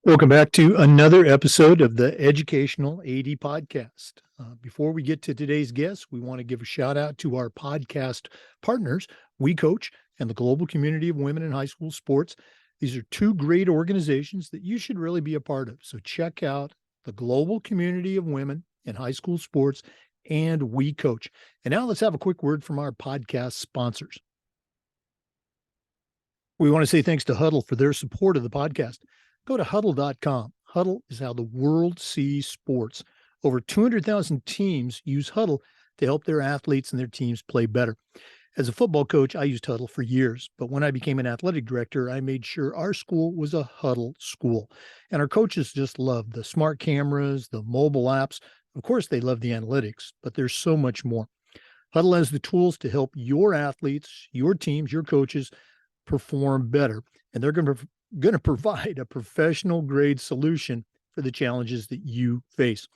Welcome back to another episode of the Educational AD Podcast. Before we get to today's guest, we want to give a shout out to our podcast partners, We Coach and the Global Community of Women in High School Sports. These are two great organizations that you should really be a part of. So check out the Global Community of Women in High School Sports and We Coach. And now let's have a quick word from our podcast sponsors. We want to say thanks to Huddle for their support of the podcast. Go to huddle.com. Huddle is how the world sees sports. Over 200,000 teams use Huddle to help their athletes and their teams play better. As a football coach, I used Huddle for years, but when I became an athletic director, I made sure our school was a Huddle school. And our coaches just love the smart cameras, the mobile apps. Of course, they love the analytics, but there's so much more. Huddle has the tools to help your athletes, your teams, your coaches perform better. And they're going to provide a professional grade solution for the challenges that you face.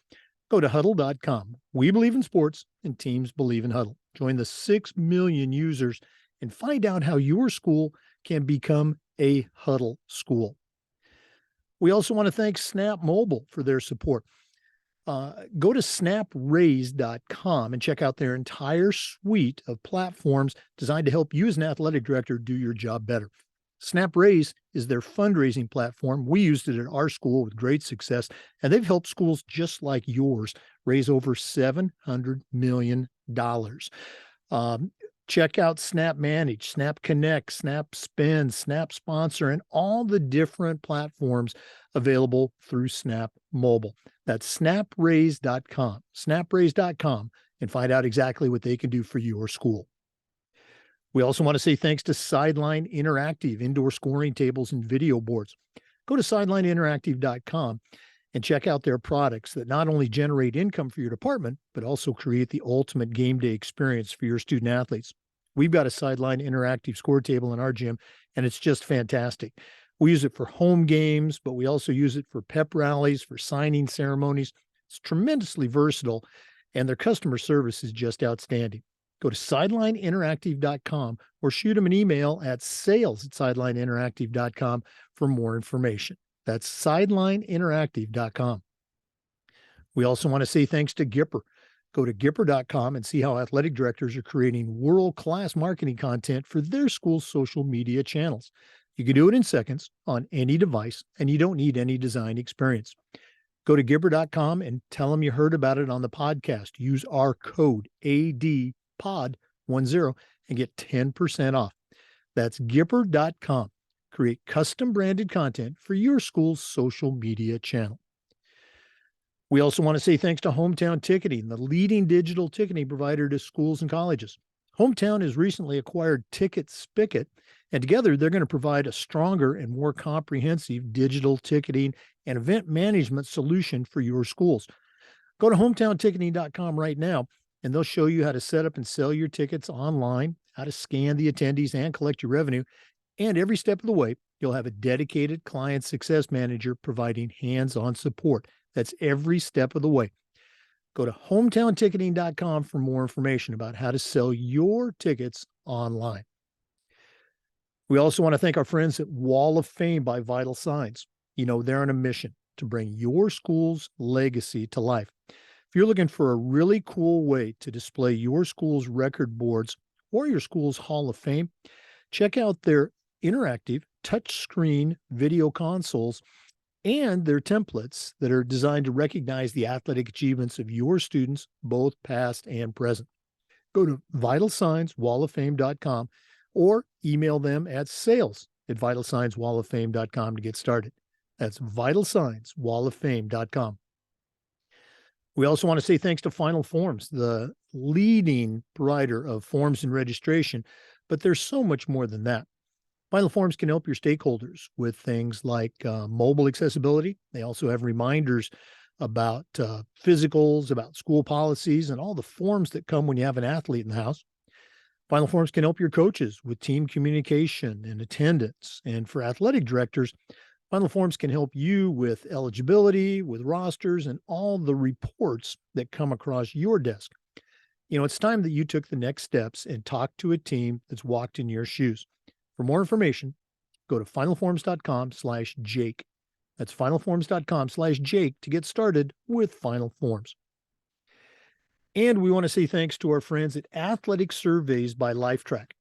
Go to huddle.com. We believe in sports and teams believe in Huddle. Join the 6 million users and find out how your school can become a Huddle school. We also want to thank Snap Mobile for their support. Go to snapraise.com and check out their entire suite of platforms designed to help you as an athletic director do your job better. SnapRaise is their fundraising platform. We used it at our school with great success, and they've helped schools just like yours raise over $700 million. Check out Snap Manage, Snap Connect, Snap Spend, Snap Sponsor, and all the different platforms available through Snap Mobile. That's snapraise.com, snapraise.com, and find out exactly what they can do for your school. We also want to say thanks to Sideline Interactive, indoor scoring tables and video boards. Go to sidelineinteractive.com and check out their products that not only generate income for your department, but also create the ultimate game day experience for your student athletes. We've got a Sideline Interactive score table in our gym, and it's just fantastic. We use it for home games, but we also use it for pep rallies, for signing ceremonies. It's tremendously versatile, and their customer service is just outstanding. Go to sidelineinteractive.com or shoot them an email at sales@sidelineinteractive.com for more information. That's sidelineinteractive.com. We also want to say thanks to Gipper. Go to gipper.com and see how athletic directors are creating world-class marketing content for their school's social media channels. You can do it in seconds on any device, and you don't need any design experience. Go to gipper.com and tell them you heard about it on the podcast. Use our code ADPOD10 and get 10% off. That's gipper.com. Create custom branded content for your school's social media channel. We also want to say thanks to Hometown Ticketing, the leading digital ticketing provider to schools and colleges. Hometown has recently acquired Ticket Spigot, and together they're going to provide a stronger and more comprehensive digital ticketing and event management solution for your schools. Go to hometownticketing.com right now, and they'll show you how to set up and sell your tickets online, how to scan the attendees and collect your revenue. And every step of the way, you'll have a dedicated client success manager providing hands-on support. That's every step of the way. Go to hometownticketing.com for more information about how to sell your tickets online. We also want to thank our friends at Wall of Fame by Vital Signs. You know, they're on a mission to bring your school's legacy to life. If you're looking for a really cool way to display your school's record boards or your school's Hall of Fame, check out their interactive touchscreen video consoles and their templates that are designed to recognize the athletic achievements of your students, both past and present. Go to vitalsignswalloffame.com or email them at sales@vitalsignswalloffame.com to get started. That's vitalsignswalloffame.com. We also want to say thanks to Final Forms, the leading provider of forms and registration, but there's so much more than that. Final Forms can help your stakeholders with things like mobile accessibility. They also have reminders about physicals, about school policies, and all the forms that come when you have an athlete in the house. Final Forms can help your coaches with team communication and attendance. And for athletic directors, Final Forms can help you with eligibility, with rosters, and all the reports that come across your desk. You know, it's time that you took the next steps and talked to a team that's walked in your shoes. For more information, go to finalforms.com/Jake. That's finalforms.com/Jake to get started with Final Forms. And we want to say thanks to our friends at Athletic Surveys by Lifetrack.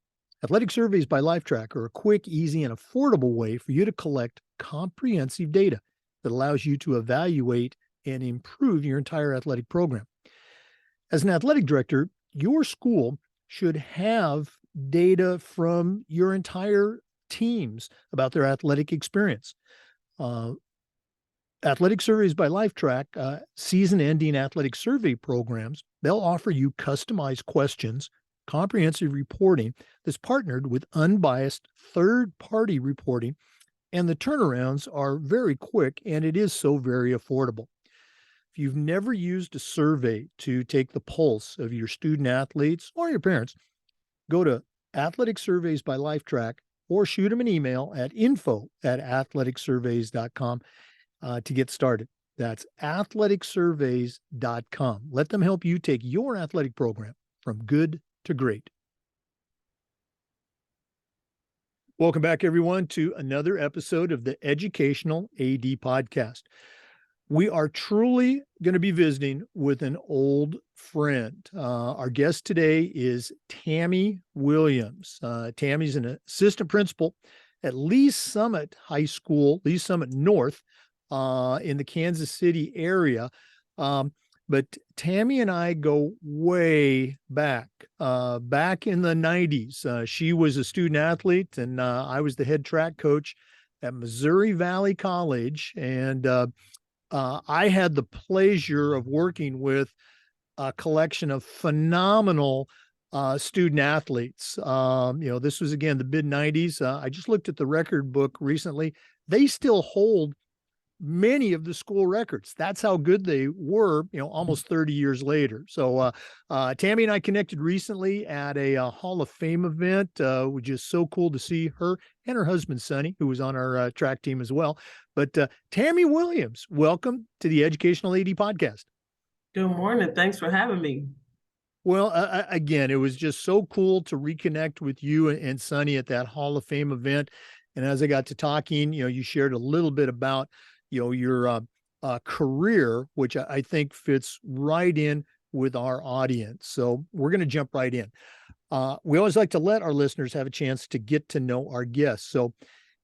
Athletic Surveys by Lifetrack are a quick, easy, and affordable way for you to collect comprehensive data that allows you to evaluate and improve your entire athletic program. As an athletic director, your school should have data from your entire teams about their athletic experience. Athletic Surveys by Lifetrack, season-ending athletic survey programs, they'll offer you customized questions, comprehensive reporting that's partnered with unbiased third-party reporting, and the turnarounds are very quick, and it is so very affordable. If you've never used a survey to take the pulse of your student athletes or your parents, go to Athletic Surveys by Lifetrack or shoot them an email at info@athleticsurveys.com to get started. That's athleticsurveys.com. Let them help you take your athletic program from good to great. Welcome back, everyone, to another episode of the Educational AD Podcast. We are truly going to be visiting with an old friend. Our guest today is Tammie Williams. Tammie's an assistant principal at Lee Summit High School, Lee Summit North, in the Kansas City area. But Tammie and I go way back in the 90s. She was a student athlete, and I was the head track coach at Missouri Valley College. And I had the pleasure of working with a collection of phenomenal student athletes. This was, again, the mid-90s. I just looked at the record book recently. They still hold many of the school records. That's how good they were, almost 30 years later. So Tammie and I connected recently at a Hall of Fame event, which is so cool to see her and her husband, Sonny, who was on our track team as well. But Tammie Williams, welcome to the Educational AD Podcast. Good morning. Thanks for having me. Well, again, it was just so cool to reconnect with you and Sonny at that Hall of Fame event. And as I got to talking, you shared a little bit about your career, which I think fits right in with our audience. So we're going to jump right in. We always like to let our listeners have a chance to get to know our guests. So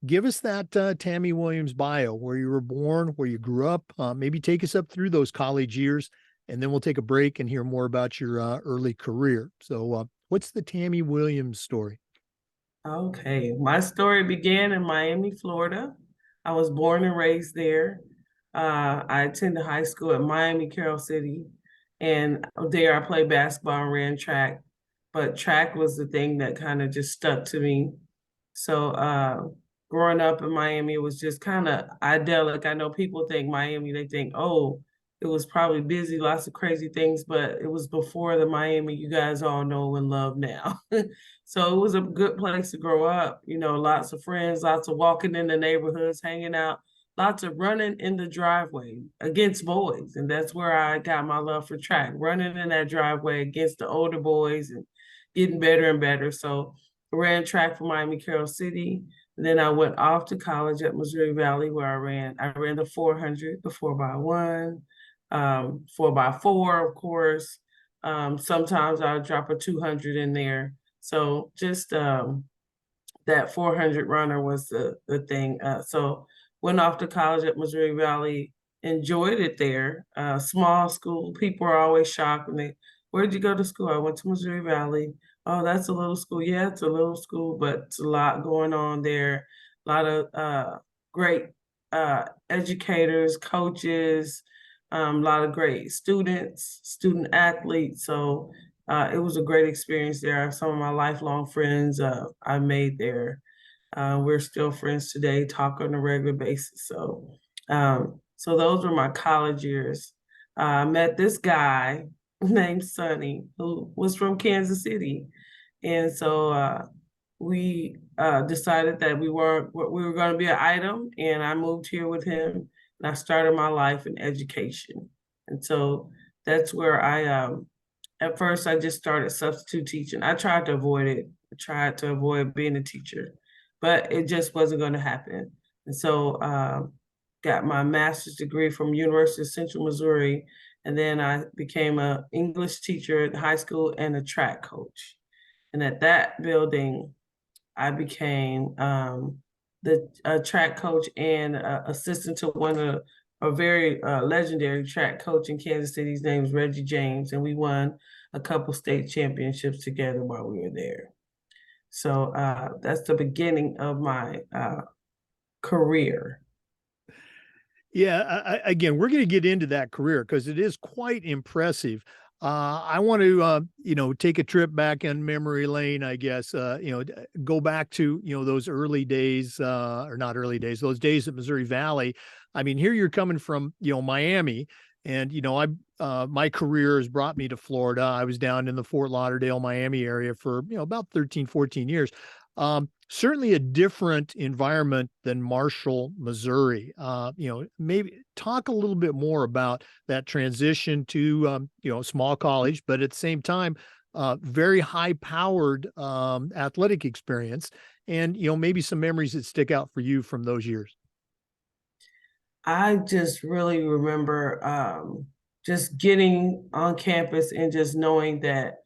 give us that Tammie Williams bio, where you were born, where you grew up, maybe take us up through those college years, and then we'll take a break and hear more about your early career. So what's the Tammie Williams story? Okay. My story began in Miami, Florida. I was born and raised there. I attended high school at Miami, Carroll City, and there I played basketball and ran track. But track was the thing that kind of just stuck to me. So growing up in Miami, it was just kind of idyllic. I know people think Miami, they think, oh, it was probably busy, lots of crazy things, but it was before the Miami you guys all know and love now. So it was a good place to grow up. Lots of friends, lots of walking in the neighborhoods, hanging out, lots of running in the driveway against boys. And that's where I got my love for track, running in that driveway against the older boys and getting better and better. So I ran track for Miami Carroll City. And then I went off to college at Missouri Valley, where I ran the 400, the 4x1, 4x4, of course. Sometimes I'll drop a 200 in there. So just that 400 runner was the thing. So went off to college at Missouri Valley, enjoyed it there. Small school, people are always shocked when where'd you go to school? I went to Missouri Valley. Oh, that's a little school. Yeah, it's a little school, but it's a lot going on there. A lot of great educators, coaches, a lot of great students, student athletes. So it was a great experience there. Some of my lifelong friends I made there. We're still friends today, talk on a regular basis. So those were my college years. I met this guy named Sonny, who was from Kansas City. And so we decided that we were going to be an item, and I moved here with him, and I started my life in education. And so that's where at first I just started substitute teaching. I tried to avoid it. I tried to avoid being a teacher, but it just wasn't going to happen. And so got my master's degree from University of Central Missouri, and then I became an English teacher at high school and a track coach. And at that building, I became the track coach and assistant to one of a very legendary track coach in Kansas City. His name is Reggie James, and we won a couple state championships together while we were there. So that's the beginning of my career. Yeah, again, we're going to get into that career because it is quite impressive. I want to, take a trip back in memory lane, I guess, go back to, those early days, or not early days, those days at Missouri Valley. I mean, here you're coming from, Miami, and, my career has brought me to Florida. I was down in the Fort Lauderdale, Miami area for, about 13, 14 years. Certainly a different environment than Marshall, Missouri. Maybe talk a little bit more about that transition to, small college, but at the same time, very high powered athletic experience, and, maybe some memories that stick out for you from those years. I just really remember just getting on campus and just knowing that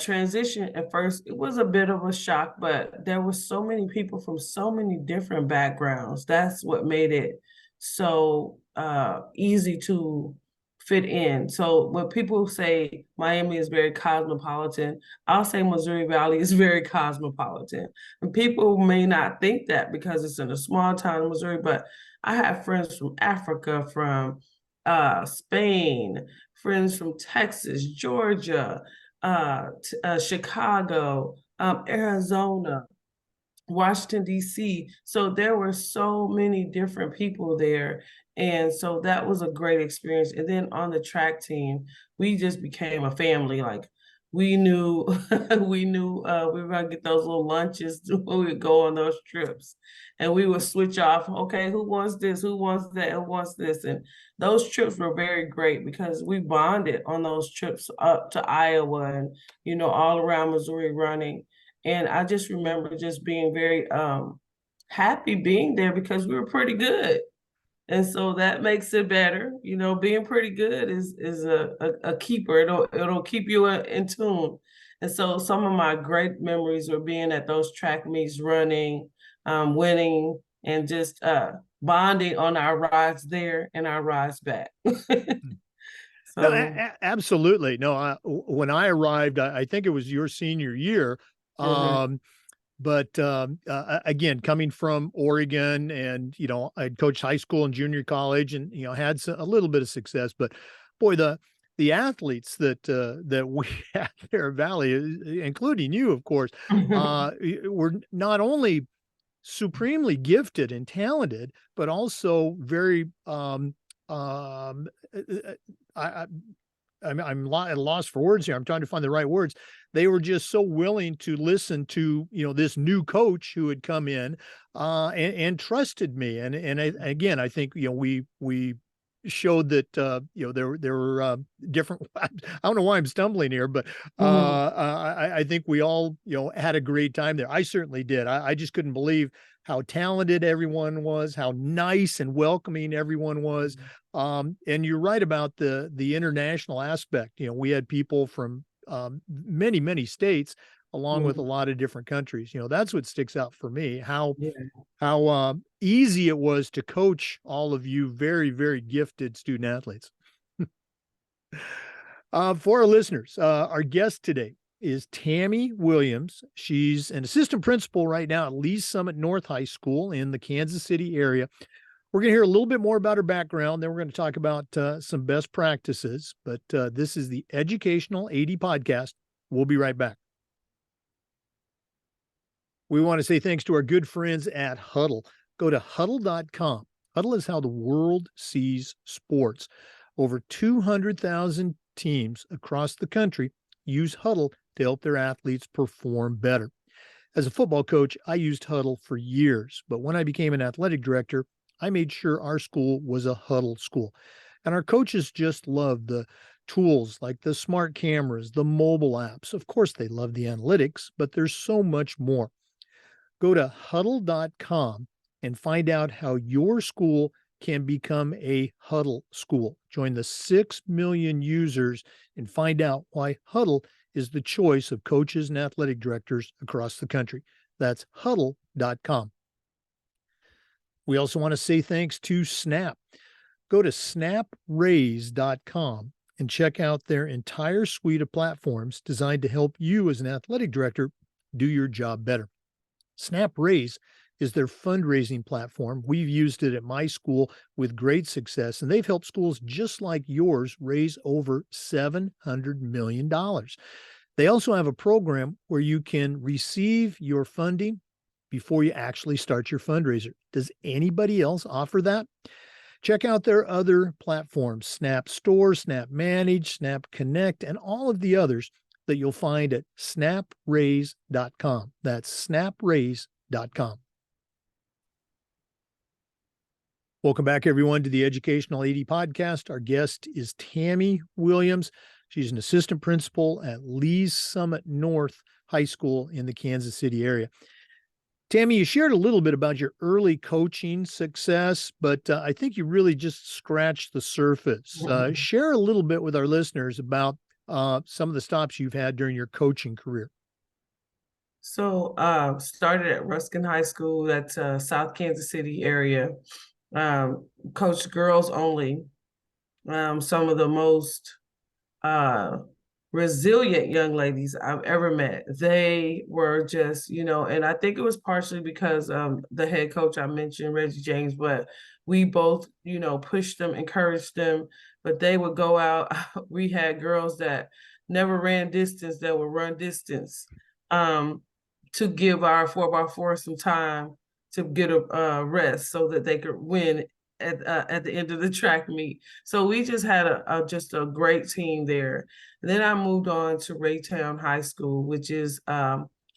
transition at first, it was a bit of a shock, but there were so many people from so many different backgrounds. That's what made it so easy to fit in. So when people say Miami is very cosmopolitan, I'll say Missouri Valley is very cosmopolitan. And people may not think that because it's in a small town in Missouri, but I have friends from Africa, from Spain, friends from Texas, Georgia, Chicago, Arizona, Washington, D.C. So there were so many different people there. And so that was a great experience. And then on the track team, we just became a family. Like we knew we were gonna get those little lunches when we would go on those trips. And we would switch off, okay, who wants this? Who wants that? Who wants this? And those trips were very great because we bonded on those trips up to Iowa and, all around Missouri running. And I just remember just being very happy being there because we were pretty good. And so that makes it better. Being pretty good is a keeper. It'll keep you in tune. And so some of my great memories are being at those track meets, running, winning, and just bonding on our rides there and our rides back. No, So absolutely. No, when I arrived, I think it was your senior year. mhm. But again, coming from Oregon, and I'd coached high school and junior college, and had a little bit of success. But boy, the athletes that we had there at Valley, including you, of course, were not only supremely gifted and talented, but also very I, I'm at a loss for words here. I'm trying to find the right words. They were just so willing to listen to, this new coach who had come in, and trusted me. Again, I think, we showed that, there were different, I don't know why I'm stumbling here, but I think we all, had a great time there. I certainly did. I just couldn't believe how talented everyone was, how nice and welcoming everyone was. And you're right about the international aspect. We had people from many, many states, along with a lot of different countries. That's what sticks out for me, how easy it was to coach all of you very, very gifted student athletes. For our listeners, our guest today is Tammie Williams. She's an assistant principal right now at Lee's Summit North High School in the Kansas City area. We're going to hear a little bit more about her background. Then we're going to talk about some best practices. But this is the Educational AD Podcast. We'll be right back. We want to say thanks to our good friends at Huddle. Go to huddle.com. Huddle is how the world sees sports. Over 200,000 teams across the country use Huddle to help their athletes perform better. As a football coach, I used Huddle for years, but when I became an athletic director, I made sure our school was a Huddle school. And our coaches just loved the tools like the smart cameras, the mobile apps. Of course, they love the analytics, but there's so much more. Go to huddle.com and find out how your school can become a Huddle school. Join the 6 million users and find out why Huddle is the choice of coaches and athletic directors across the country. That's huddle.com. We also want to say thanks to Snap. Go to snapraise.com and check out their entire suite of platforms designed to help you as an athletic director do your job better. Snap Raise is their fundraising platform. We've used it at my school with great success, and they've helped schools just like yours raise over $700 million. They also have a program where you can receive your funding before you actually start your fundraiser. Does anybody else offer that? Check out their other platforms, Snap Store, Snap Manage, Snap Connect, and all of the others that you'll find at snapraise.com. That's snapraise.com. Welcome back, everyone, to the Educational AD Podcast. Our guest is Tammie Williams. She's an assistant principal at Lee's Summit North High School in the Kansas City area. Tammie, you shared a little bit about your early coaching success, but I think you really just scratched the surface. Share a little bit with our listeners about some of the stops you've had during your coaching career. So, started at Ruskin High School, that's South Kansas City area. Coached girls only. Some of the most resilient young ladies I've ever met. They were just, and I think it was partially because the head coach I mentioned, Reggie James, but we both, pushed them, encouraged them, but they would go out. We had girls that never ran distance that would run distance to give our 4x4 some time to get a rest so that they could win at the end of the track meet. So we just had just a great team there. And then I moved on to Raytown High School, which is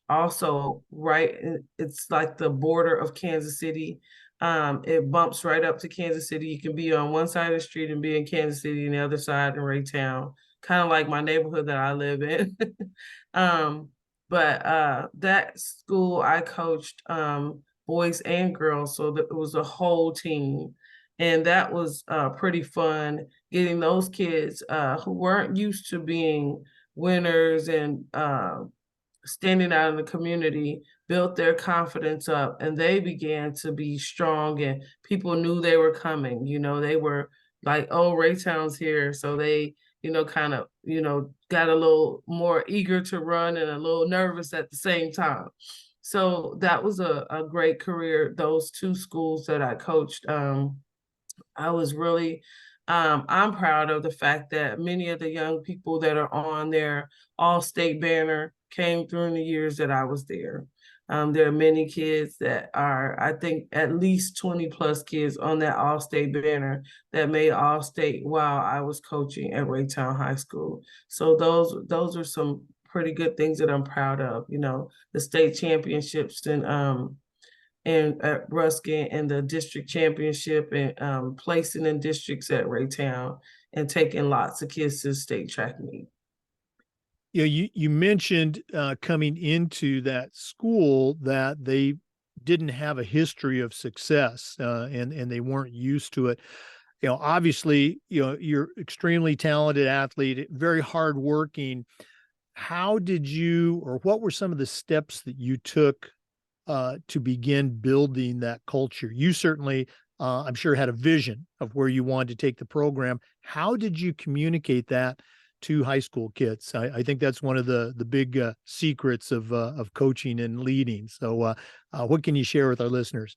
also right. It's like the border of Kansas City. It bumps right up to Kansas City. You can be on one side of the street and be in Kansas City, and the other side in Raytown, kind of like my neighborhood that I live in. But that school I coached boys and girls, so that it was a whole team. And that was pretty fun, getting those kids who weren't used to being winners and standing out in the community, built their confidence up, and they began to be strong, and people knew they were coming. They were like, oh, Raytown's here. So they, kind of, got a little more eager to run and a little nervous at the same time. So that was a great career, those two schools that I coached. I was really, I'm proud of the fact that many of the young people that are on their all-state banner came through in the years that I was there. There are many kids that are, I think, at least 20 plus kids on that all-state banner that made all-state while I was coaching at Raytown High School. So those are some pretty good things that I'm proud of. The state championships and at Ruskin and the district championship and placing in districts at Raytown and taking lots of kids to the state track meet. Yeah, you mentioned coming into that school that they didn't have a history of success and they weren't used to it. Obviously, you're extremely talented athlete, very hardworking. How did you, or what were some of the steps that you took to begin building that culture? You certainly, I'm sure, had a vision of where you wanted to take the program. How did you communicate that to high school kids? I think that's one of the big secrets of coaching and leading. So what can you share with our listeners?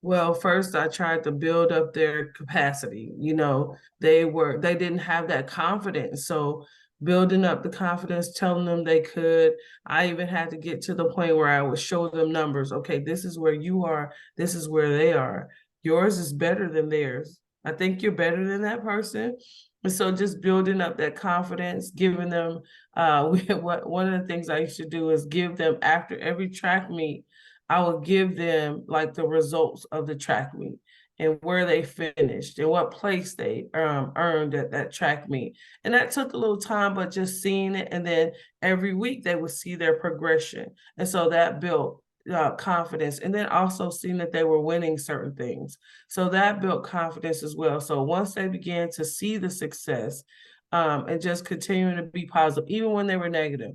Well, first I tried to build up their capacity. They didn't have that confidence. So building up the confidence, telling them they could. I even had to get to the point where I would show them numbers. Okay, this is where you are. This is where they are. Yours is better than theirs. I think you're better than that person. And so just building up that confidence, giving them, one of the things I used to do is give them after every track meet, I would give them like the results of the track meet and where they finished and what place they earned at that track meet. And that took a little time, but just seeing it. And then every week they would see their progression. And so that built confidence, and then also seeing that they were winning certain things. So that built confidence as well. So once they began to see the success, and just continuing to be positive, even when they were negative,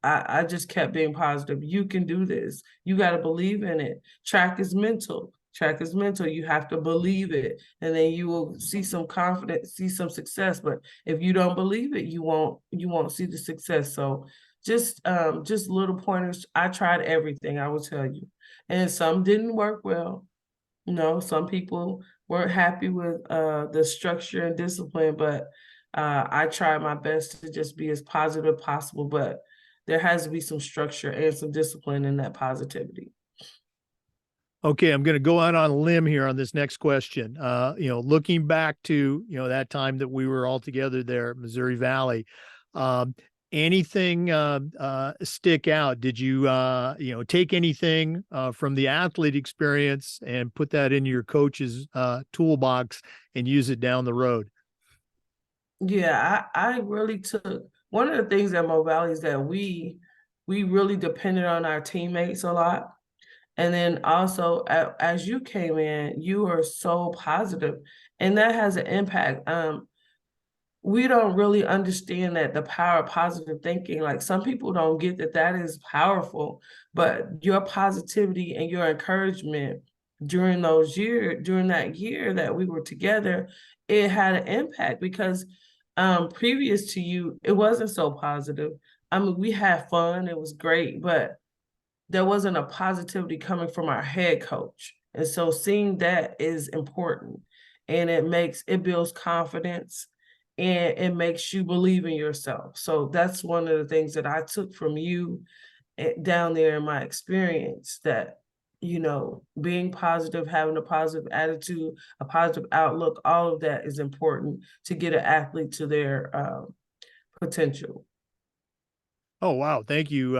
I just kept being positive. You can do this. You got to believe in it. Track is mental. Track is mental. You have to believe it, and then you will see some confidence, see some success. But if you don't believe it, you won't see the success. So just little pointers. I tried everything, I will tell you, and some didn't work well. Some people weren't happy with the structure and discipline, but I tried my best to just be as positive as possible. But there has to be some structure and some discipline in that positivity. Okay, I'm going to go out on a limb here on this next question. Looking back to, that time that we were all together there at Missouri Valley, anything stick out? Did you, take anything from the athlete experience and put that in your coach's toolbox and use it down the road? Yeah, I really took one of the things at Mo Valley is that we really depended on our teammates a lot. And then also, as you came in, you were so positive, and that has an impact. We don't really understand that the power of positive thinking. Like, some people don't get that that is powerful, but your positivity and your encouragement during that year that we were together, it had an impact because previous to you, it wasn't so positive. I mean, we had fun, it was great, but there wasn't a positivity coming from our head coach. And so seeing that is important, and it builds confidence, and it makes you believe in yourself. So that's one of the things that I took from you down there in my experience, that being positive, having a positive attitude, a positive outlook, all of that is important to get an athlete to their potential. Oh, wow. Thank you,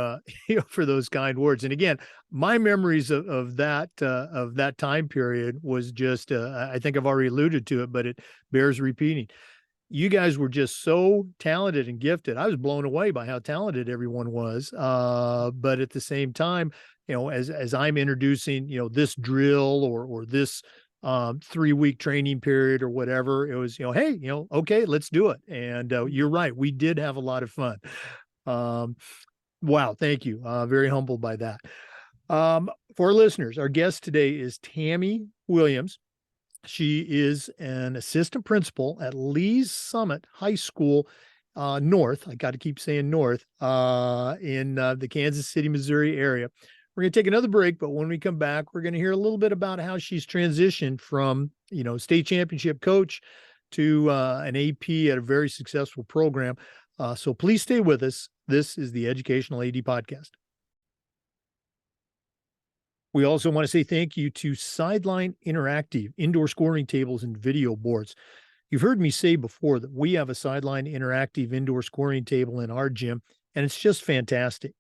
for those kind words. And again, my memories of that time period was just, I think I've already alluded to it, but it bears repeating. You guys were just so talented and gifted. I was blown away by how talented everyone was. But at the same time, as I'm introducing, this drill or this 3-week training period or whatever, it was, hey, okay, let's do it. And you're right. We did have a lot of fun. Um, wow. Thank you. Very humbled by that. For our listeners, our guest today is Tammie Williams. She is an assistant principal at Lee's Summit High School North. I got to keep saying North in the Kansas City, Missouri area. We're going to take another break, but when we come back, we're going to hear a little bit about how she's transitioned from, state championship coach to an AP at a very successful program. So please stay with us. This is the Educational AD Podcast. We also want to say thank you to Sideline Interactive indoor scoring tables and video boards. You've heard me say before that we have a Sideline Interactive indoor scoring table in our gym, and it's just fantastic.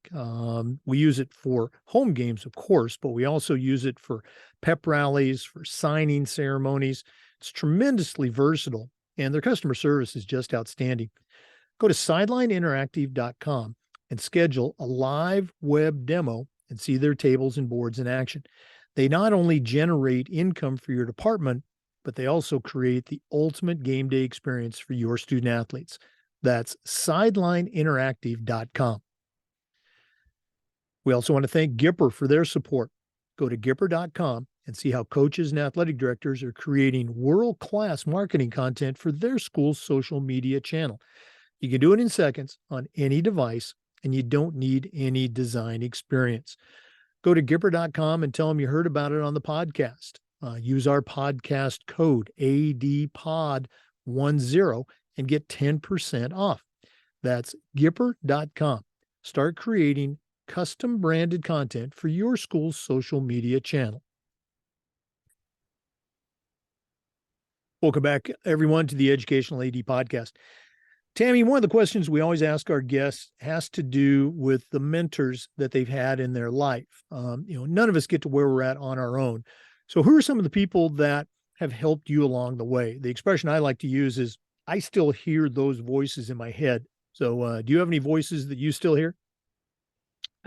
We use it for home games, of course, but we also use it for pep rallies, for signing ceremonies. It's tremendously versatile, and their customer service is just outstanding. Go to sidelineinteractive.com and schedule a live web demo and see their tables and boards in action. They not only generate income for your department, but they also create the ultimate game day experience for your student athletes. That's sidelineinteractive.com. We also want to thank Gipper for their support. Go to Gipper.com and see how coaches and athletic directors are creating world-class marketing content for their school's social media channel. You can do it in seconds on any device, and you don't need any design experience. Go to Gipper.com and tell them you heard about it on the podcast. Use our podcast code ADPOD10 and get 10% off. That's Gipper.com. Start creating custom branded content for your school's social media channel. Welcome back, everyone, to the Educational AD Podcast. Tammie, one of the questions we always ask our guests has to do with the mentors that they've had in their life. None of us get to where we're at on our own. So who are some of the people that have helped you along the way? The expression I like to use is, I still hear those voices in my head. So do you have any voices that you still hear?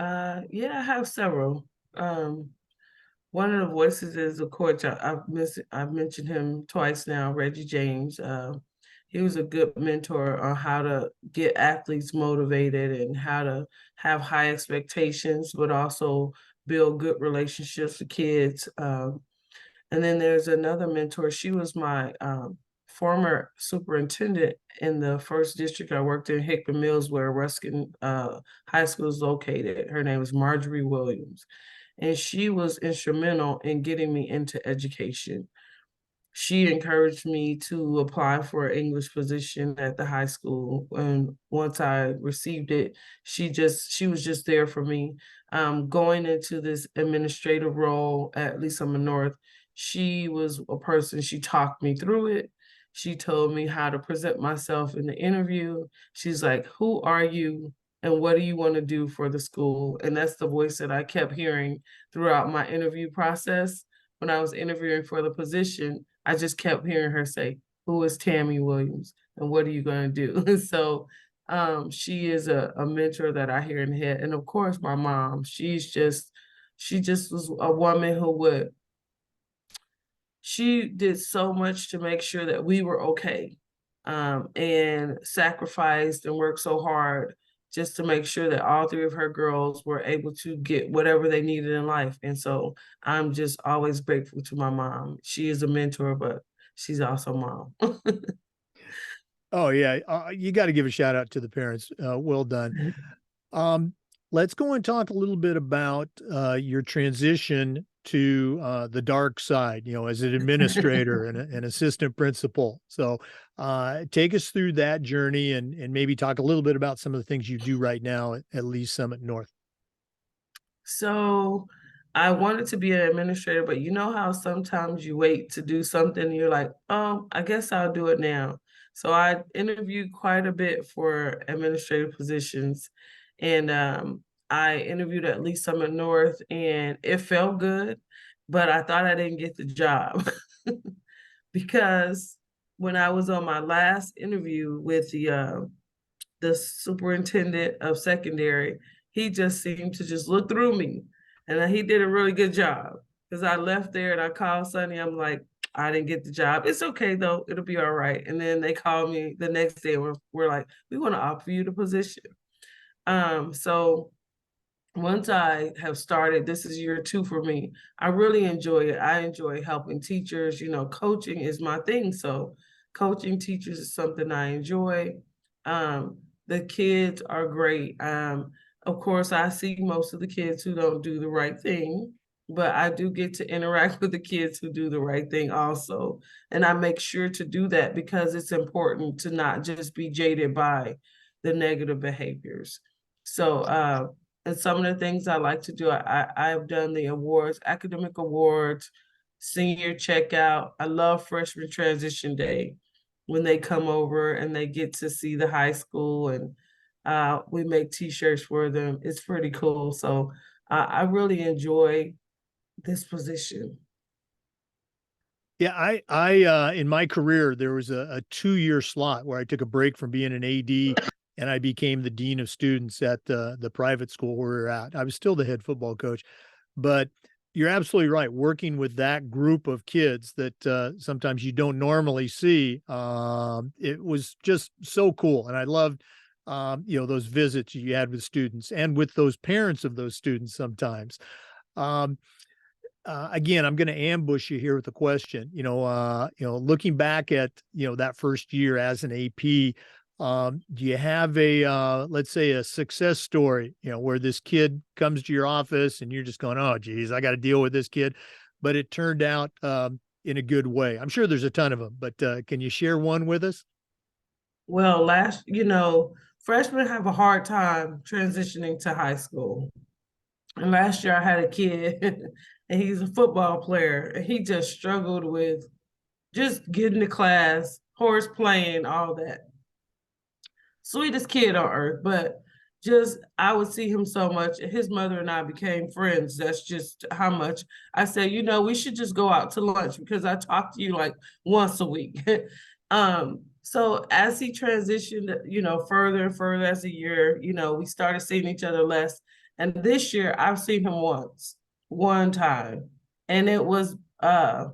Yeah, I have several. One of the voices is a coach. I've mentioned him twice now, Reggie James. He was a good mentor on how to get athletes motivated and how to have high expectations, but also build good relationships with kids. And then there's another mentor. She was my former superintendent in the first district I worked in, Hickman Mills, where Ruskin High School is located. Her name is Tammie Williams, and she was instrumental in getting me into education. She encouraged me to apply for an English position at the high school. And once I received it, she was just there for me. Going into this administrative role at Lisa North, she was a person, she talked me through it. She told me how to present myself in the interview. She's like, who are you? And what do you want to do for the school? And that's the voice that I kept hearing throughout my interview process. When I was interviewing for the position, I just kept hearing her say, who is Tammie Williams and what are you going to do? So she is a mentor that I hear in the head. And of course, my mom, she just was a woman she did so much to make sure that we were okay, and sacrificed and worked so hard just to make sure that all three of her girls were able to get whatever they needed in life. And so I'm just always grateful to my mom. She is a mentor, but she's also mom. Oh yeah, you got to give a shout out to the parents. Well done. Um, let's go and talk a little bit about your transition to the dark side, as an administrator and an assistant principal. So take us through that journey and maybe talk a little bit about some of the things you do right now at Lee Summit North. So I wanted to be an administrator, but you know how sometimes you wait to do something and you're like, oh, I guess I'll do it now. So I interviewed quite a bit for administrative positions, and I interviewed at Lee Summit North, and it felt good, but I thought I didn't get the job because when I was on my last interview with the superintendent of secondary, he just seemed to just look through me. And he did a really good job because I left there and I called Sonny. I'm like, I didn't get the job. It's okay though. It'll be all right. And then they called me the next day. We're like, we want to offer you the position. So once I have started, this is year 2 for me. I really enjoy it. I enjoy helping teachers. Coaching is my thing. So coaching teachers is something I enjoy. The kids are great. Of course, I see most of the kids who don't do the right thing, but I do get to interact with the kids who do the right thing also. And I make sure to do that because it's important to not just be jaded by the negative behaviors. So, and some of the things I like to do, I've done the awards, academic awards, senior checkout. I love freshman transition day when they come over and they get to see the high school, and we make t-shirts for them. It's pretty cool. So I really enjoy this position. Yeah, I in my career there was a 2-year slot where I took a break from being an AD and I became the dean of students at the private school where we were at. I was still the head football coach, but you're absolutely right. Working with that group of kids that sometimes you don't normally see, it was just so cool, and I loved those visits you had with students and with those parents of those students sometimes. Um, Again, I'm going to ambush you here with a question. Looking back at that first year as an AP, do you have let's say a success story, where this kid comes to your office and you're just going, oh, geez, I got to deal with this kid, but it turned out in a good way? I'm sure there's a ton of them, but can you share one with us? Well, freshmen have a hard time transitioning to high school. And last year I had a kid and he's a football player and he just struggled with just getting to class, horse playing, all that. Sweetest kid on earth, but just I would see him so much. His mother and I became friends. That's just how much I said, we should just go out to lunch because I talk to you like once a week. So as he transitioned, further and further as a year, we started seeing each other less. And this year I've seen him once. one time, and it was a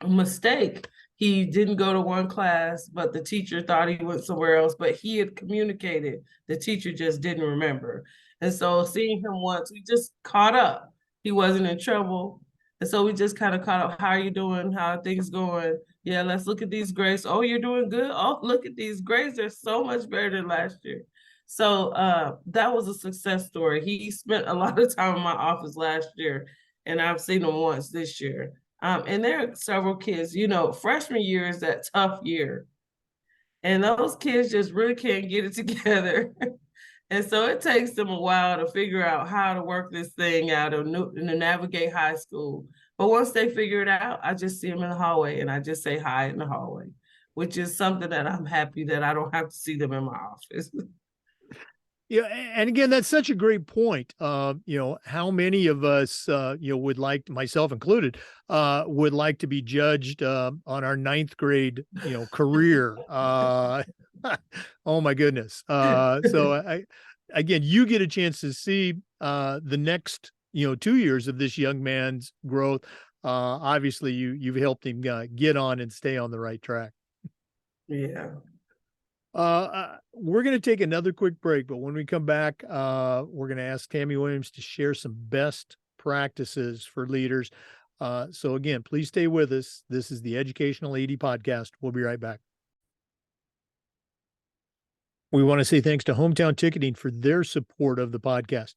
mistake. He didn't go to one class, but the teacher thought he went somewhere else, but he had communicated. The teacher just didn't remember. And so seeing him once, we just caught up. He wasn't in trouble. And so we just kind of caught up. How are you doing? How are things going? Yeah, let's look at these grades. Oh, you're doing good. Oh, look at these grades. They're so much better than last year. So that was a success story. He spent a lot of time in my office last year, and I've seen him once this year. And there are several kids, freshman year is that tough year. And those kids just really can't get it together. And so it takes them a while to figure out how to work this thing out and to navigate high school. But once they figure it out, I just see them in the hallway and I just say hi in the hallway, which is something that I'm happy that I don't have to see them in my office. Yeah, and again, that's such a great point. How many of us, would like, myself included, would like to be judged on our ninth grade, career. Oh my goodness. Again, you get a chance to see the next, 2 years of this young man's growth. Obviously, you've helped him get on and stay on the right track. Yeah. We're going to take another quick break, but when we come back, we're going to ask Tammie Williams to share some best practices for leaders. So again, please stay with us. This is the Educational AD Podcast. We'll be right back. We want to say thanks to Hometown Ticketing for their support of the podcast.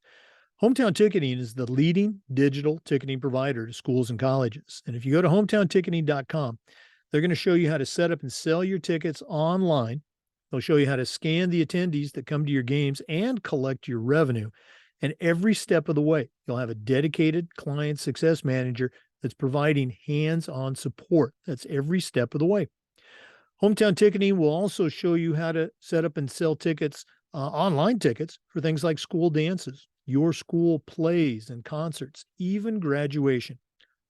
Hometown Ticketing is the leading digital ticketing provider to schools and colleges. And if you go to hometownticketing.com, they're going to show you how to set up and sell your tickets online. They'll show you how to scan the attendees that come to your games and collect your revenue. And every step of the way, you'll have a dedicated client success manager that's providing hands-on support. That's every step of the way. Hometown Ticketing will also show you how to set up and sell tickets, online tickets for things like school dances, your school plays and concerts, even graduation.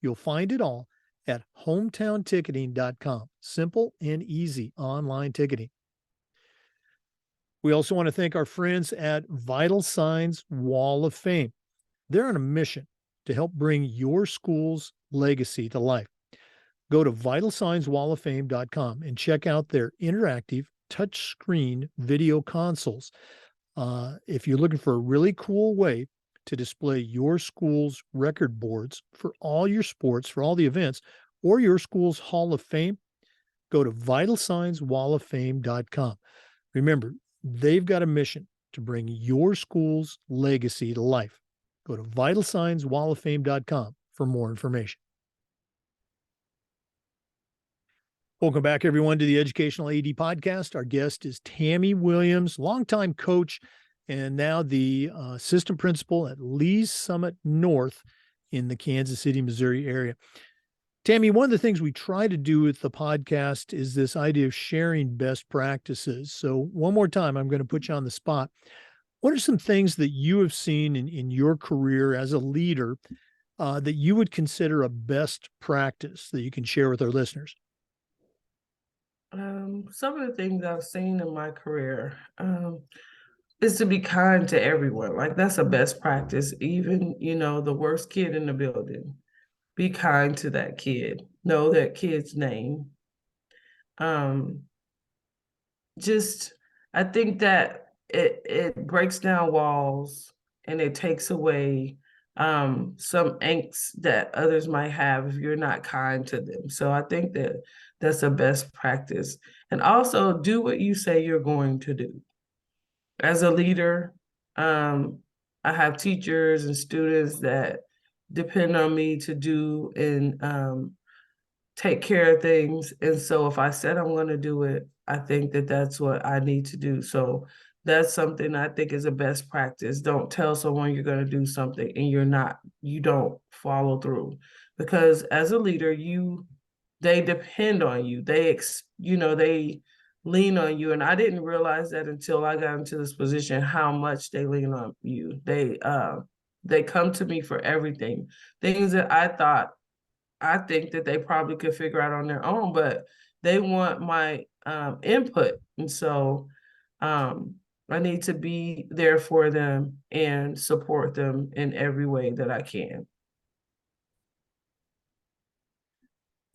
You'll find it all at hometownticketing.com. Simple and easy online ticketing. We also want to thank our friends at Vital Signs Wall of Fame. They're on a mission to help bring your school's legacy to life. Go to vitalsignswalloffame.com and check out their interactive touchscreen video consoles. If you're looking for a really cool way to display your school's record boards for all your sports, for all the events, or your school's Hall of Fame, go to vitalsignswalloffame.com. Remember, they've got a mission to bring your school's legacy to life. Go to vitalsignswalloffame.com for more information. Welcome back, everyone, to the Educational AD Podcast. Our guest is Tammie Williams, longtime coach and now the assistant principal at Lee's Summit North in the Kansas City, Missouri area. Tammie, one of the things we try to do with the podcast is this idea of sharing best practices. So one more time, I'm going to put you on the spot. What are some things that you have seen in your career as a leader that you would consider a best practice that you can share with our listeners? Some of the things I've seen in my career is to be kind to everyone. Like that's a best practice. Even, the worst kid in the building, be kind to that kid. Know that kid's name. Just, I think that it breaks down walls and it takes away some angst that others might have if you're not kind to them. So I think that that's a best practice. And also do what you say you're going to do. As a leader, I have teachers and students that depend on me to do and take care of things. And so if I said I'm going to do it, I think that that's what I need to do. So that's something I think is a best practice. Don't tell someone you're going to do something and you don't follow through. Because as a leader, they depend on you. They lean on you. And I didn't realize that until I got into this position, how much they lean on you. They come to me for everything. Things that I think that they probably could figure out on their own, but they want my input. And so I need to be there for them and support them in every way that I can.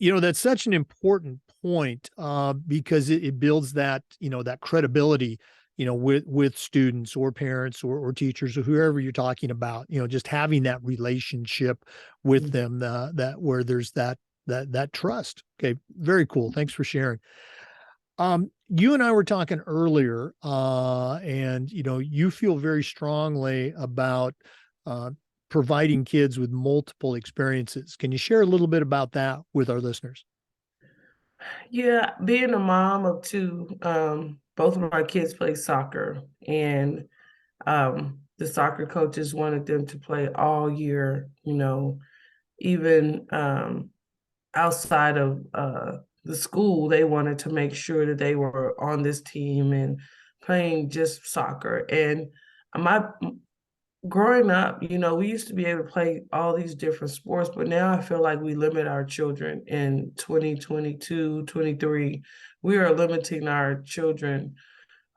That's such an important point, because it builds that, that credibility, with students or parents or teachers or whoever you're talking about, just having that relationship with them, that where there's that trust. Okay. Very cool. Thanks for sharing. You and I were talking earlier, and you feel very strongly about uh, providing kids with multiple experiences. Can you share a little bit about that with our listeners? Yeah, being a mom of two, both of my kids play soccer, and the soccer coaches wanted them to play all year, even outside of the school, they wanted to make sure that they were on this team and playing just soccer. And my growing up, we used to be able to play all these different sports, but now I feel like we limit our children in 2022, 23. We are limiting our children.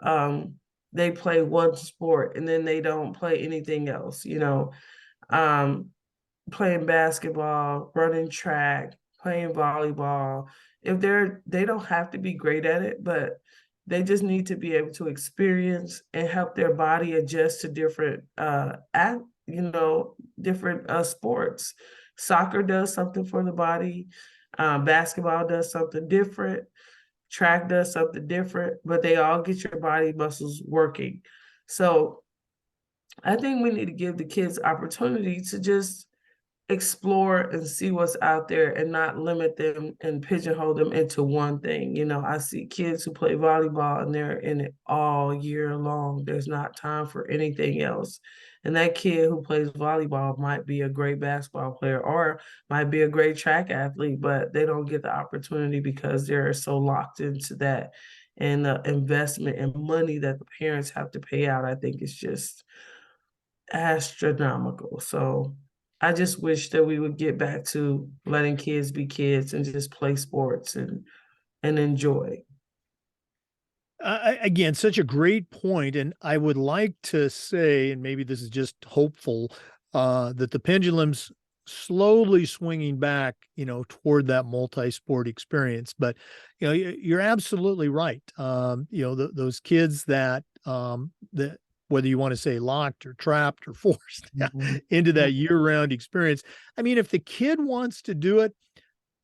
Um, they play one sport and then they don't play anything else. Um, Playing basketball, running track, playing volleyball. If they don't have to be great at it, but they just need to be able to experience and help their body adjust to different different sports. Soccer does something for the body, basketball does something different, track does something different, but they all get your body muscles working. So I think we need to give the kids opportunity to just explore and see what's out there and not limit them and pigeonhole them into one thing. I see kids who play volleyball and they're in it all year long. There's not time for anything else. And that kid who plays volleyball might be a great basketball player or might be a great track athlete, but they don't get the opportunity because they're so locked into that. And the investment and money that the parents have to pay out, I think, is just astronomical. So I just wish that we would get back to letting kids be kids and just play sports and enjoy. Again, such a great point, and I would like to say, and maybe this is just hopeful, that the pendulum's slowly swinging back, toward that multi-sport experience. But you're absolutely right. Those kids that whether you want to say locked or trapped or forced Mhm. into that year-round experience. I mean, if the kid wants to do it,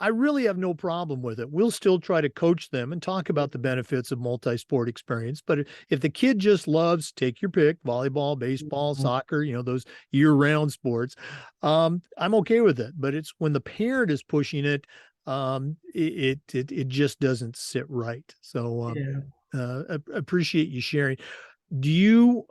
I really have no problem with it. We'll still try to coach them and talk about the benefits of multi-sport experience. But if the kid just loves, take your pick, volleyball, baseball, Mhm. soccer, those year-round sports, I'm okay with it. But it's when the parent is pushing it, it just doesn't sit right. So Yeah. appreciate you sharing. Do you,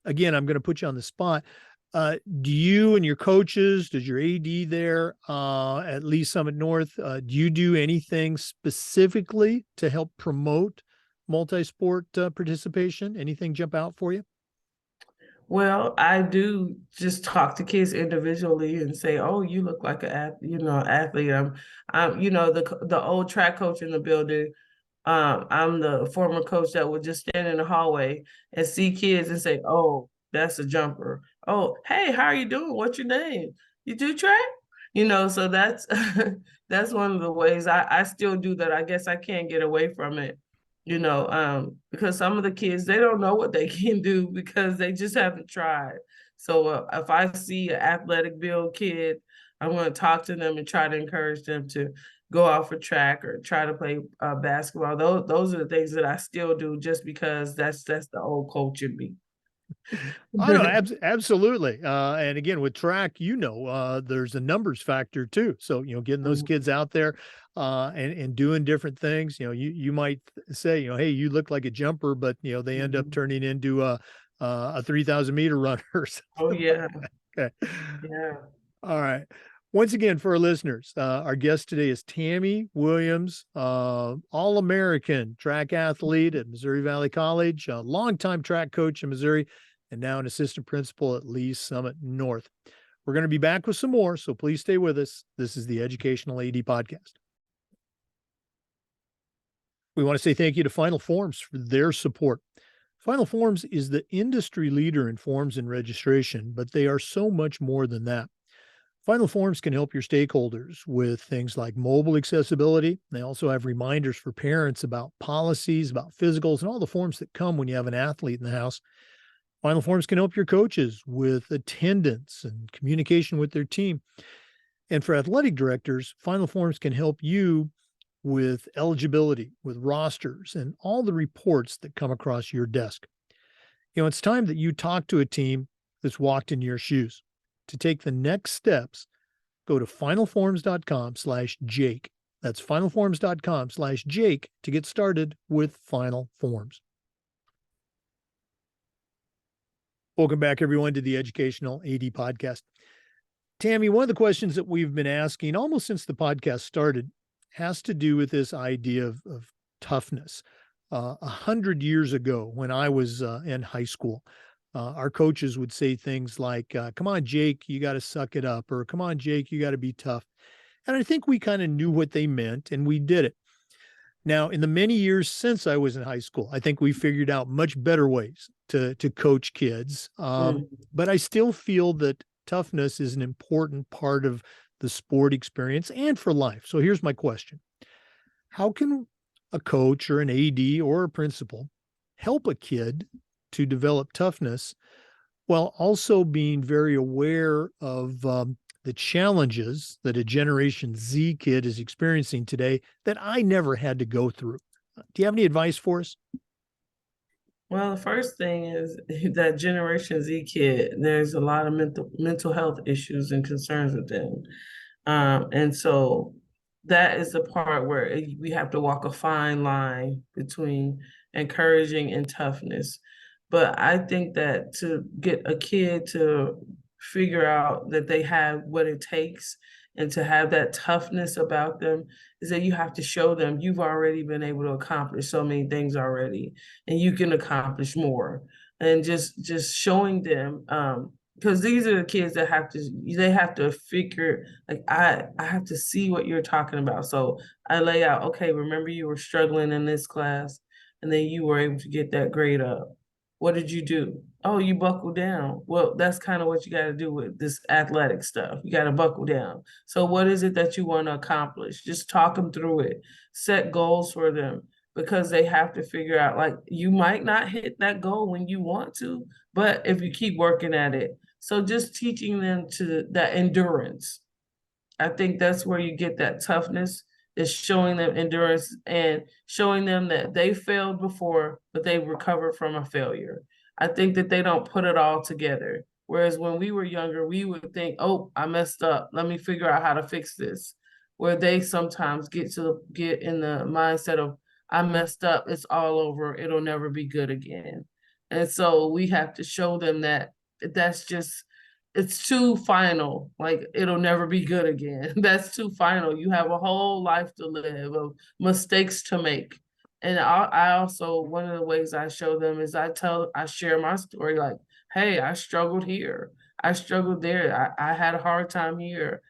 again, I'm going to put you on the spot. Do you and your coaches, does your AD there at Lee Summit North, do you do anything specifically to help promote multi-sport participation? Anything jump out for you? Well, I do just talk to kids individually and say, "Oh, you look like athlete." The old track coach in the building. I'm the former coach that would just stand in the hallway and see kids and say, "Oh, that's a jumper. Oh, hey, how are you doing? What's your name? You do track?" So that's that's one of the ways I still do that. I guess I can't get away from it, because some of the kids they don't know what they can do because they just haven't tried. So if I see an athletic build kid, I'm going to talk to them and try to encourage them to go out for track or try to play basketball. Those are the things that I still do just because that's the old coach in me. Oh no, absolutely. And again, with track, there's a numbers factor too. So, getting those kids out there and doing different things, you might say, hey, you look like a jumper, but they end up Mhm. turning into a 3,000-meter runner or Oh something like yeah, that. Okay. yeah. All right. Once again, for our listeners, our guest today is Tammie Williams, All American track athlete at Missouri Valley College, a longtime track coach in Missouri, and now an assistant principal at Lee Summit North. We're going to be back with some more, so please stay with us. This is the Educational AD Podcast. We want to say thank you to Final Forms for their support. Final Forms is the industry leader in forms and registration, but they are so much more than that. Final Forms can help your stakeholders with things like mobile accessibility. They also have reminders for parents about policies, about physicals, and all the forms that come when you have an athlete in the house. Final Forms can help your coaches with attendance and communication with their team. And for athletic directors, Final Forms can help you with eligibility, with rosters, and all the reports that come across your desk. It's time that you talk to a team that's walked in your shoes. To take the next steps, go to finalforms.com/Jake. That's finalforms.com/Jake to get started with Final Forms. Welcome back, everyone, to the Educational AD Podcast. Tammie, one of the questions that we've been asking almost since the podcast started has to do with this idea of toughness. 100 years ago, when I was in high school, our coaches would say things like, come on, Jake, you got to suck it up, or come on, Jake, you got to be tough. And I think we kind of knew what they meant, and we did it. Now, in the many years since I was in high school, I think we figured out much better ways to coach kids. But I still feel that toughness is an important part of the sport experience and for life. So here's my question. How can a coach or an AD or a principal help a kid to develop toughness while also being very aware of the challenges that a Generation Z kid is experiencing today that I never had to go through? Do you have any advice for us? Well, the first thing is that Generation Z kid, there's a lot of mental health issues and concerns with them. And so that is the part where we have to walk a fine line between encouraging and toughness. But I think that to get a kid to figure out that they have what it takes and to have that toughness about them is that you have to show them you've already been able to accomplish so many things already and you can accomplish more. And just showing them because these are the kids that have to figure, like, I have to see what you're talking about. So I lay out, okay, remember you were struggling in this class and then you were able to get that grade up. What did you do? Oh, you buckled down. Well, that's kind of what you got to do with this athletic stuff. You got to buckle down. So what is it that you want to accomplish? Just talk them through it. Set goals for them because they have to figure out, like, you might not hit that goal when you want to, but if you keep working at it. So just teaching them to that endurance. I think that's where you get that toughness, is showing them endurance and showing them that they failed before, but they recovered from a failure. I think that they don't put it all together. Whereas when we were younger, we would think, oh, I messed up. Let me figure out how to fix this. Where they sometimes get in the mindset of, I messed up, it's all over, it'll never be good again. And so we have to show them that that's just, it's too final. Like, it'll never be good again. That's too final. You have a whole life to live, of mistakes to make. And I also, one of the ways I show them is I share my story, like, hey, I struggled here. I struggled there. I had a hard time here.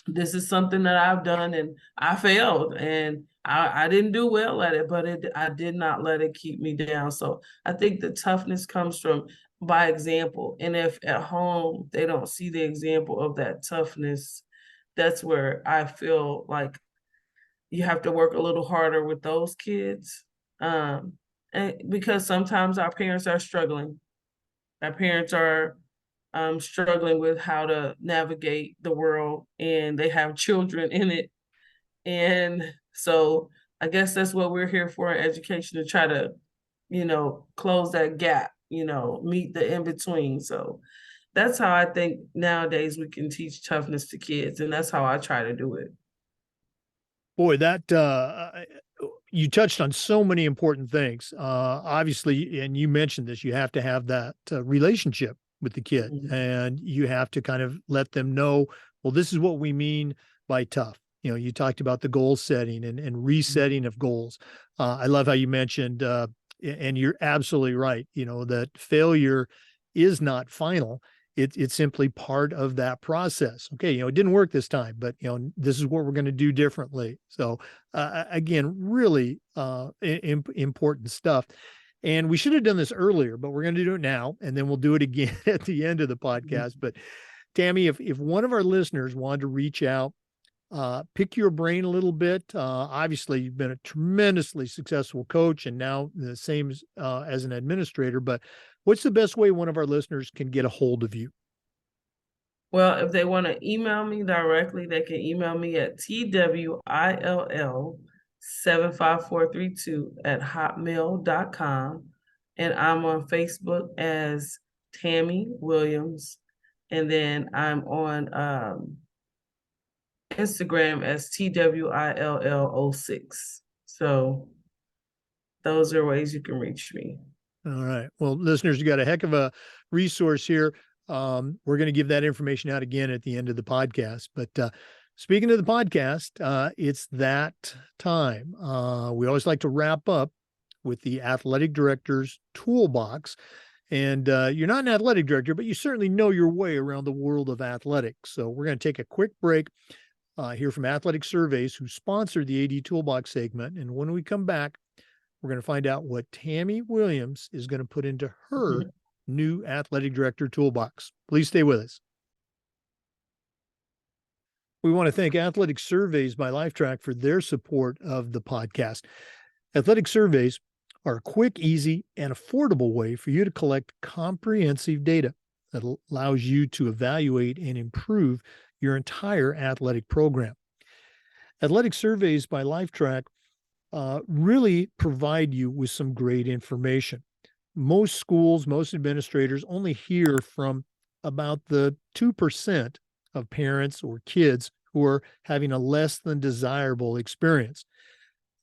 This is something that I've done and I failed and I didn't do well at it, but I did not let it keep me down. So I think the toughness comes from by example. And if at home they don't see the example of that toughness, that's where I feel like you have to work a little harder with those kids. And because sometimes our parents are struggling. Our parents are struggling with how to navigate the world and they have children in it. And so I guess that's what we're here for in education, to try to, close that gap, meet the in between. So that's how I think nowadays we can teach toughness to kids. And that's how I try to do it. Boy, that you touched on so many important things. Obviously, and you mentioned this, you have to have that relationship with the kid, and you have to kind of let them know, well, this is what we mean by tough. You talked about the goal setting and resetting of goals. I love how you mentioned, and you're absolutely right, that failure is not final. It's simply part of that process. Okay, it didn't work this time, but this is what we're going to do differently. So again, really important stuff. And we should have done this earlier, but we're going to do it now, and then we'll do it again at the end of the podcast. But Tammie, if one of our listeners wanted to reach out, pick your brain a little bit. Obviously, you've been a tremendously successful coach and now the same as an administrator, but what's the best way one of our listeners can get a hold of you? Well, if they want to email me directly, they can email me at twill75432 at hotmail.com. And I'm on Facebook as Tammie Williams. And then I'm on Instagram as TWILL06. So those are ways you can reach me. All right. Well, listeners, you got a heck of a resource here. We're going to give that information out again at the end of the podcast. But speaking of the podcast, it's that time. We always like to wrap up with the athletic director's toolbox. And you're not an athletic director, but you certainly know your way around the world of athletics. So we're going to take a quick break, hear from Athletic Surveys, who sponsored the AD Toolbox segment. And when we come back, we're going to find out what Tammie Williams is going to put into her new athletic director toolbox. Please stay with us. We want to thank Athletic Surveys by Lifetrack for their support of the podcast. Athletic Surveys are a quick, easy, and affordable way for you to collect comprehensive data that allows you to evaluate and improve your entire athletic program. Athletic Surveys by Lifetrack really provide you with some great information. Most schools, most administrators only hear from about the 2% of parents or kids who are having a less than desirable experience.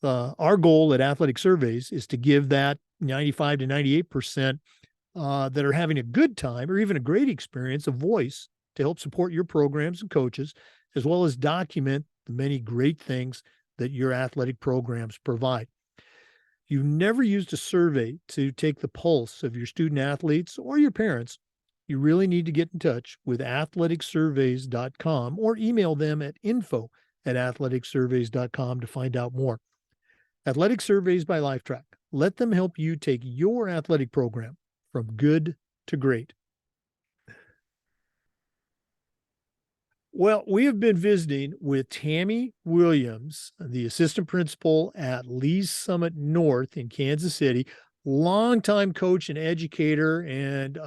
Our goal at Athletic Surveys is to give that 95 to 98% that are having a good time or even a great experience a voice to help support your programs and coaches, as well as document the many great things that your athletic programs provide. You've never used a survey to take the pulse of your student athletes or your parents, you really need to get in touch with athleticsurveys.com or email them at info@athleticsurveys.com to find out more. Athletic Surveys by Lifetrack. Let them help you take your athletic program from good to great. Well, we have been visiting with Tammie Williams, the assistant principal at Lee's Summit North in Kansas City, longtime coach and educator, and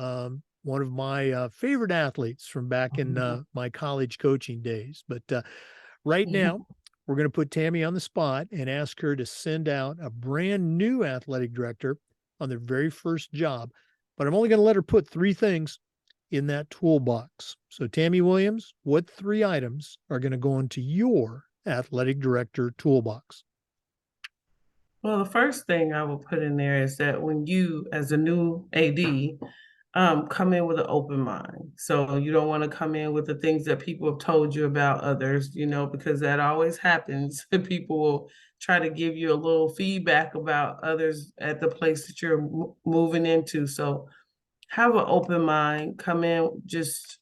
one of my favorite athletes from back in my college coaching days. But right now, we're going to put Tammie on the spot and ask her to send out a brand new athletic director on their very first job. But I'm only going to let her put 3 things in that toolbox. So Tammie Williams, what 3 items are going to go into your athletic director toolbox? Well, the first thing I will put in there is that when you, as a new AD, come in with an open mind. So you don't want to come in with the things that people have told you about others, because that always happens. People will try to give you a little feedback about others at the place that you're moving into. So have an open mind, come in just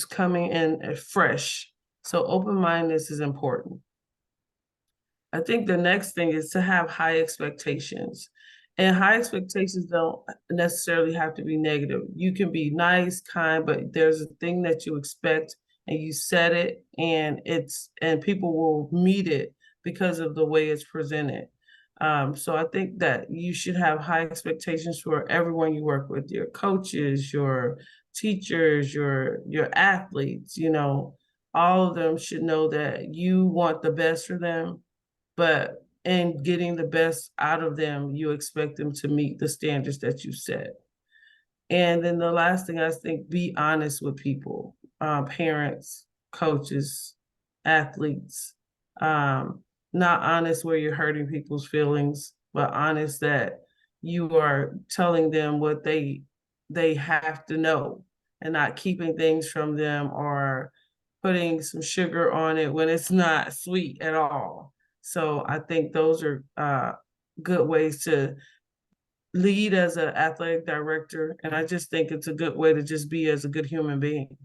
coming in fresh. So open-mindedness is important. I think the next thing is to have high expectations. And high expectations don't necessarily have to be negative. You can be nice, kind, but there's a thing that you expect and you set it and people will meet it because of the way it's presented. So I think that you should have high expectations for everyone you work with, your coaches, your teachers, your athletes, all of them should know that you want the best for them, but in getting the best out of them, you expect them to meet the standards that you set. And then the last thing, I think, be honest with people, parents, coaches, athletes, not honest where you're hurting people's feelings, but honest that you are telling them what they have to know and not keeping things from them or putting some sugar on it when it's not sweet at all. So I think those are good ways to lead as an athletic director. And I just think it's a good way to just be as a good human being.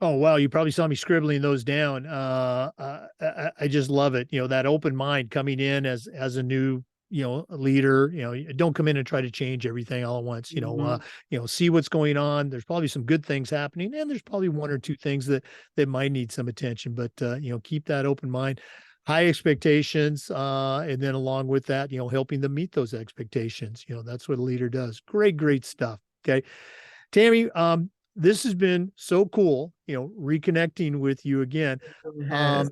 Oh, wow. You probably saw me scribbling those down. I just love it. That open mind coming in as a new a leader, don't come in and try to change everything all at once. See what's going on. There's probably some good things happening, and there's probably one or two things that might need some attention, but keep that open mind, high expectations, and then along with that, helping them meet those expectations. That's what a leader does. Great stuff. Okay. Tammie, this has been so cool, reconnecting with you again. It has.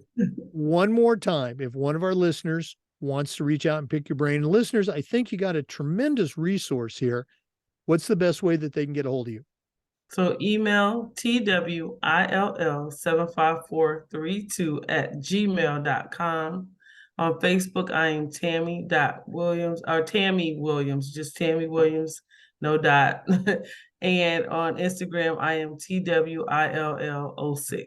One more time, if one of our listeners wants to reach out and pick your brain, and listeners, I think you got a tremendous resource here. What's the best way that they can get a hold of you? So email twill75432@gmail.com. On Facebook, I am Tammie.Williams or Tammie Williams, just Tammie Williams, no dot. And on Instagram, I am TWILL06.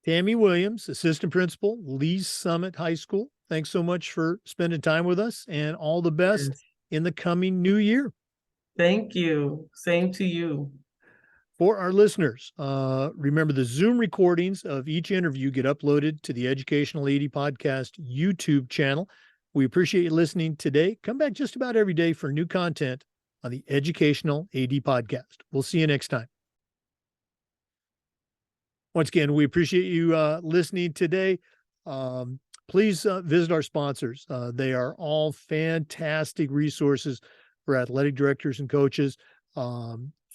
Tammie Williams, assistant principal, Lee's Summit High School. Thanks so much for spending time with us, and all the best in the coming new year. Thank you. Same to you. For our listeners, remember the Zoom recordings of each interview get uploaded to the Educational AD Podcast YouTube channel. We appreciate you listening today. Come back just about every day for new content on the Educational AD Podcast. We'll see you next time. Once again, we appreciate you listening today. Please visit our sponsors. They are all fantastic resources for athletic directors and coaches.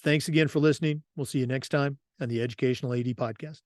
Thanks again for listening. We'll see you next time on the Educational AD Podcast.